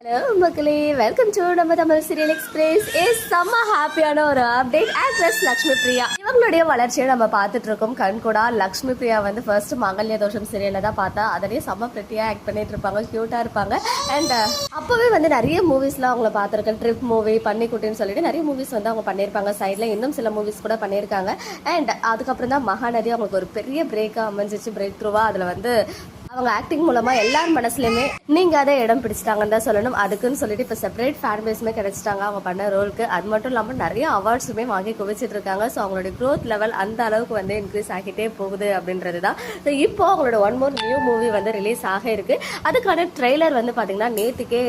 Hello மக்களே, welcome to நம்ம Tamil serial express. செம்ம ஹாப்பியான ஒரு அப்டேட். ஆக்ட்ரஸ் லக்ஷ்மி பிரியா இவங்களுடைய வளர்ச்சியை நம்ம பார்த்துட்டு இருக்கோம் கண் கூட. லக்ஷ்மி பிரியா வந்து ஃபர்ஸ்ட் மங்கல்ய தோஷம் சீரியல்ல தான் பார்த்தா. அதனையே செம்ம பிரிட்டியா ஆக்ட் பண்ணிட்டு இருப்பாங்க, கியூட்டா இருப்பாங்க. அண்ட் அப்பவே வந்து நிறைய மூவிஸ்லாம் அவங்கள பார்த்துருக்கேன். ட்ரிப் மூவி, பன்னிக்குட்டின்னு சொல்லிட்டு நிறைய மூவிஸ் வந்து அவங்க பண்ணியிருப்பாங்க. சைட்ல இன்னும் சில மூவிஸ் கூட பண்ணியிருக்காங்க. அண்ட் அதுக்கப்புறம் தான் மகாநதி அவங்களுக்கு ஒரு பெரிய பிரேக்கா அமைஞ்சிச்சு, பிரேக் த்ரூவா. அதுல வந்து அவங்க ஆக்டிங் மூலமா எல்லார் மனசுலயுமே நீங்க அதை இடம் பிடிச்சிட்டாங்கன்னு தான் சொல்லணும். அதுக்குன்னு சொல்லிட்டு இப்ப செப்பரேட் ஃபேன் பேஸுமே கிடைச்சிட்டாங்க அவங்க பண்ண ரோலுக்கு. அது மட்டும் இல்லாம நிறைய அவார்ட்ஸுமே வாங்கி குவிச்சிட்டு இருக்காங்க. ஸோ அவங்களுடைய க்ரோத் லெவல் அந்த அளவுக்கு வந்து இன்க்ரீஸ் ஆகிட்டே போகுது அப்படின்றது தான். ஸோ இப்போ அவங்களோட ஒன் மோர் நியூ மூவி வந்து ரிலீஸ் ஆக இருக்கு. அதுக்கான ட்ரெய்லர் வந்து பாத்தீங்கன்னா நேற்றுக்கு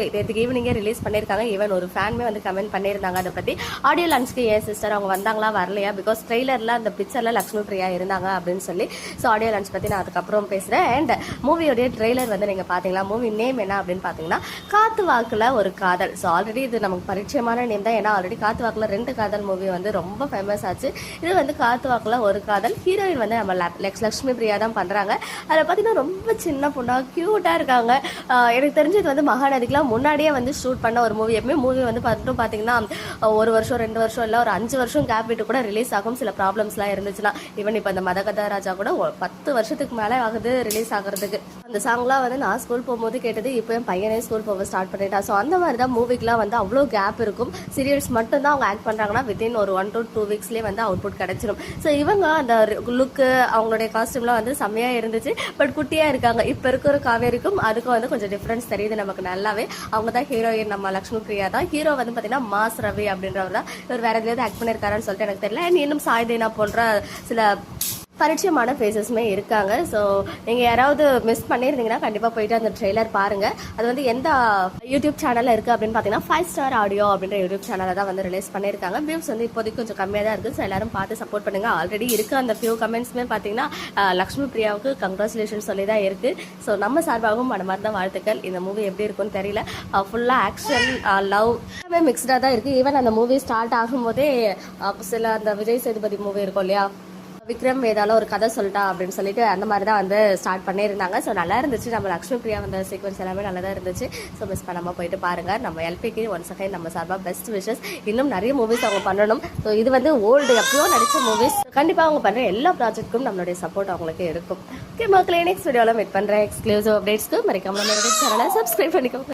ஈவினிங்கே ரிலீஸ் பண்ணியிருக்காங்க. ஈவன் ஒரு ஃபேனுமே வந்து கமெண்ட் பண்ணியிருந்தாங்க அதை பத்தி. ஆடியோ லான்ச்க்கு ஏன் சிஸ்டர் அவங்க வந்தாங்களா வரலையா, பிகாஸ் ட்ரெய்லர்ல அந்த பிக்சர்ல லக்ஷ்மி பிரியா இருந்தாங்க அப்படின்னு சொல்லி. ஸோ ஆடியோ லான்ச் பத்தி நான் அதுக்கப்புறம் பேசுறேன். அண்ட் மூவியோடைய ட்ரெய்லர் வந்து நீங்க பாத்தீங்களா, மூவி நேம் என்ன அப்படின்னு பாத்தீங்கன்னா காத்து வாக்குல ஒரு காதல். ஸோ ஆல்ரெடி இது நமக்கு பரிச்சயமான நேம் தான். ஏன்னா ஆல்ரெடி காத்து வாக்குல 2 காதல் மூவி வந்து ரொம்ப ஃபேமஸ் ஆச்சு. இது வந்து காத்து வாக்குல ஒரு காதல். ஹீரோயின் வந்து நம்ம லக்ஷ்மி பிரியா தான் பண்றாங்க. அதில் பார்த்தீங்கன்னா ரொம்ப சின்ன பொண்ணா கியூட்டா இருக்காங்க. எனக்கு தெரிஞ்சது வந்து மகாநதிக்கெல்லாம் முன்னாடியே வந்து ஷூட் பண்ண ஒரு மூவி. எப்பவுமே மூவி வந்து பார்த்தீங்கன்னா 1 வருஷம் 2 வருஷம் இல்லை ஒரு 5 வருஷம் கேப் விட்டு கூட ரிலீஸ் ஆகும். சில ப்ராப்ளம்ஸ்லாம் இருந்துச்சுன்னா. ஈவன் இப்போ இந்த மதகதா ராஜா கூட 10 வருஷத்துக்கு மேலே ஆகுது ரிலீஸ் ஆகிறதுக்கு. அந்த சாங்லாம் வந்து நான் ஸ்கூல் போகும்போது கேட்டது. இப்போ என் பையனே ஸ்கூல் போக ஸ்டார்ட் பண்ணிட்டா. ஸோ அந்த மாதிரி தான் மூவிக்கெலாம் வந்து அவ்வளோ கேப் இருக்கும். சீரியல்ஸ் மட்டும் தான் அவங்க ஆக்ட் பண்ணுறாங்கன்னா வித்தின் ஒரு 1 to 2 வீக்ஸ்லேயே வந்து அவுட்புட் கிடைச்சிடும். ஸோ இவங்க அந்த லுக்கு அவங்களுடைய காஸ்டியூம்லாம் வந்து செம்மையாக இருந்துச்சு. பட் குட்டியாக இருக்காங்க. இப்போ இருக்கிற காவேரிக்கும் அதுக்கும் வந்து கொஞ்சம் டிஃப்ரென்ஸ் தெரியுது நமக்கு நல்லாவே. அவங்க தான் ஹீரோயின் நம்ம லக்ஷ்மி பிரியா தான். ஹீரோ வந்து பார்த்தீங்கன்னா மாஸ் ரவி அப்படின்றவர் தான். இவர் வேற எதுலேயாவது ஆக்ட் பண்ணியிருக்காருன்னு சொல்லிட்டு எனக்கு தெரியல. அண்ட் இன்னும் சாய்தேனா போன்ற சில பரிச்சயமான ஃபேஸஸ்மே இருக்காங்க. ஸோ நீங்கள் யாராவது மிஸ் பண்ணியிருந்தீங்கன்னா கண்டிப்பாக போயிட்டு அந்த ட்ரெய்லர் பாருங்கள். அது வந்து எந்த யூடியூப் சேனலில் இருக்குது அப்படின்னு பார்த்தீங்கன்னா 5 Star Audio அப்படின்ற யூடியூப் சேனலை தான் வந்து ரிலீஸ் பண்ணியிருக்காங்க. வியூஸ் வந்து இப்போதைக்கு கொஞ்சம் கம்மியாக தான் இருக்குது. ஸோ எல்லாரும் பார்த்து சப்போர்ட் பண்ணுங்கள். ஆல்ரெடி இருக்க அந்த ஃபியூ கமெண்ட்ஸுமே பார்த்தீங்கன்னா லக்ஷ்மி பிரியாவுக்கு கங்க்ராச்சுலேஷன் சொல்லி தான் இருக்குது. ஸோ நம்ம சார்பாகவும் அந்த மாதிரி தான் வாழ்த்துக்கள். இந்த மூவி எப்படி இருக்குன்னு தெரியல. ஃபுல்லாக ஆக்ஷன், லவ் எல்லாமே மிக்ஸ்டாக தான் இருக்குது. ஈவன் அந்த மூவி ஸ்டார்ட் ஆகும்போதே சில அந்த விஜய் சேதுபதி மூவி இருக்கும் இல்லையா, விக்ரம் வேதால ஒரு கதை சொல்லிட்டா அப்படின்னு சொல்லிட்டு அந்த மாதிரி தான் வந்து ஸ்டார்ட் பண்ணியிருந்தாங்க. ஸோ நல்லா இருந்துச்சு. நம்ம லக்ஷ்மி பிரியா வந்த சீக்வன்ஸ் எல்லாமே நல்லா தான் இருந்துச்சு. ஸோ மிஸ் பண்ணாமல் போயிட்டு பாருங்க. நம்ம எல்பிக்கு ஒன்ஸ் அகைன் நம்ம சார்பாக பெஸ்ட் விஷஸ். இன்னும் நிறைய மூவிஸ் அவங்க பண்ணணும். ஸோ இது வந்து ஓல்டு எப்பயோ நடிச்ச மூவிஸ். கண்டிப்பாக அவங்க பண்ணுற எல்லா ப்ராஜெக்ட்டுக்கும் நம்மளுடைய சப்போர்ட் அவங்களுக்கு இருக்கும். ஓகே மக்களே, நெக்ஸ்ட் வீடியோவில் மீட் பண்ணுறேன். எக்ஸ்க்ளூசிவ் அப்டேட்ஸ்க்கு மறக்காம நம்ம சேனலை சப்ஸ்கிரைப் பண்ணிக்கோங்க.